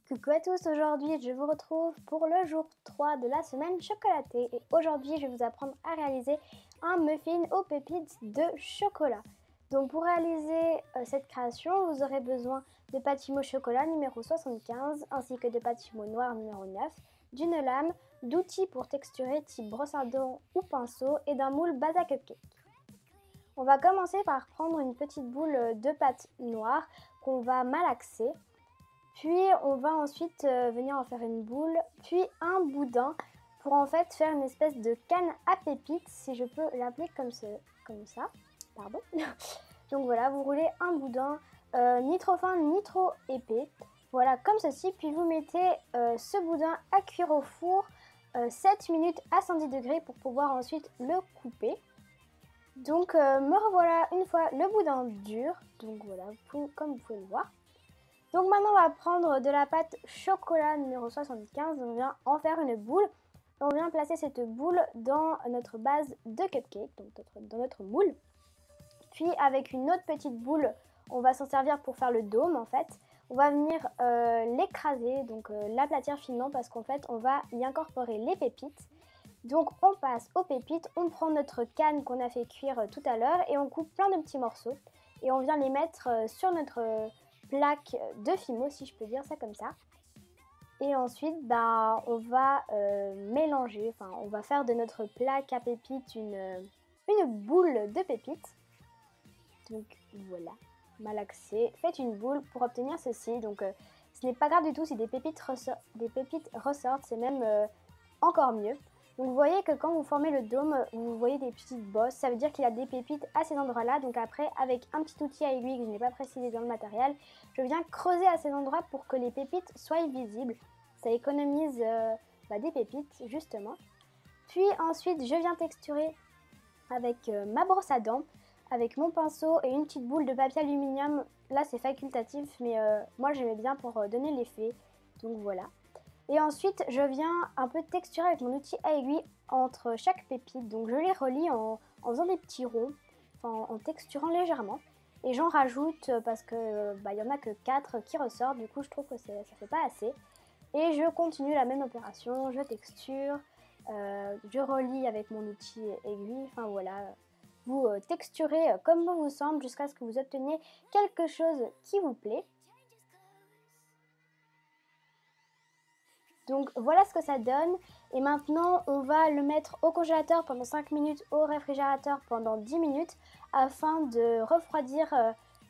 Coucou à tous, aujourd'hui je vous retrouve pour le jour 3 de la semaine chocolatée et aujourd'hui je vais vous apprendre à réaliser un muffin aux pépites de chocolat. Donc pour réaliser cette création, vous aurez besoin de pâtiments au chocolat numéro 75 ainsi que de pâtiments noir numéro 9, d'une lame, d'outils pour texturer type brosse à dents ou pinceau et d'un moule base à cupcake. On va commencer par prendre une petite boule de pâte noire qu'on va malaxer. Puis on va ensuite venir en faire une boule, puis un boudin pour en fait faire une espèce de canne à pépites, si je peux l'appeler comme ça. Pardon. Donc voilà, vous roulez un boudin ni trop fin ni trop épais. Voilà, comme ceci. Puis vous mettez ce boudin à cuire au four 7 minutes à 110 degrés pour pouvoir ensuite le couper. Donc me revoilà une fois le boudin dur. Donc voilà, comme vous pouvez le voir. Donc maintenant on va prendre de la pâte chocolat numéro 75, on vient en faire une boule. Et on vient placer cette boule dans notre base de cupcake, donc dans notre moule. Puis avec une autre petite boule, on va s'en servir pour faire le dôme en fait. On va venir l'écraser, donc l'aplatir finement parce qu'en fait on va y incorporer les pépites. Donc on passe aux pépites, on prend notre canne qu'on a fait cuire tout à l'heure et on coupe plein de petits morceaux. Et on vient les mettre sur notre plaque de fimo, si je peux dire ça comme ça. Et ensuite on va mélanger, on va faire de notre plaque à pépites une boule de pépites. Donc voilà, malaxer, faites une boule pour obtenir ceci. Donc ce n'est pas grave du tout si des pépites ressortent, c'est même encore mieux. Donc vous voyez que quand vous formez le dôme, vous voyez des petites bosses, ça veut dire qu'il y a des pépites à ces endroits-là. Donc après, avec un petit outil à aiguille que je n'ai pas précisé dans le matériel, je viens creuser à ces endroits pour que les pépites soient visibles. Ça économise des pépites, justement. Puis ensuite, je viens texturer avec ma brosse à dents, avec mon pinceau et une petite boule de papier aluminium. Là, c'est facultatif, mais moi, j'aimais bien pour donner l'effet. Donc voilà. Et ensuite, je viens un peu texturer avec mon outil à aiguille entre chaque pépite. Donc je les relie en faisant des petits ronds, en texturant légèrement. Et j'en rajoute parce que il n'y en a que 4 qui ressortent. Du coup, je trouve que ça ne fait pas assez. Et je continue la même opération. Je texture, je relie avec mon outil aiguille. Enfin voilà, vous texturez comme bon vous semble jusqu'à ce que vous obteniez quelque chose qui vous plaît. Donc voilà ce que ça donne et maintenant on va le mettre au congélateur pendant 5 minutes, au réfrigérateur pendant 10 minutes afin de refroidir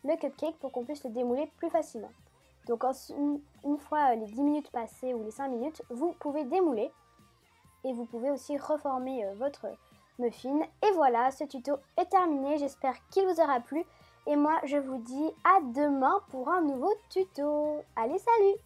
le cupcake pour qu'on puisse le démouler plus facilement. Donc une fois les 10 minutes passées ou les 5 minutes, vous pouvez démouler et vous pouvez aussi reformer votre muffin. Et voilà, ce tuto est terminé, j'espère qu'il vous aura plu et moi je vous dis à demain pour un nouveau tuto. Allez, salut!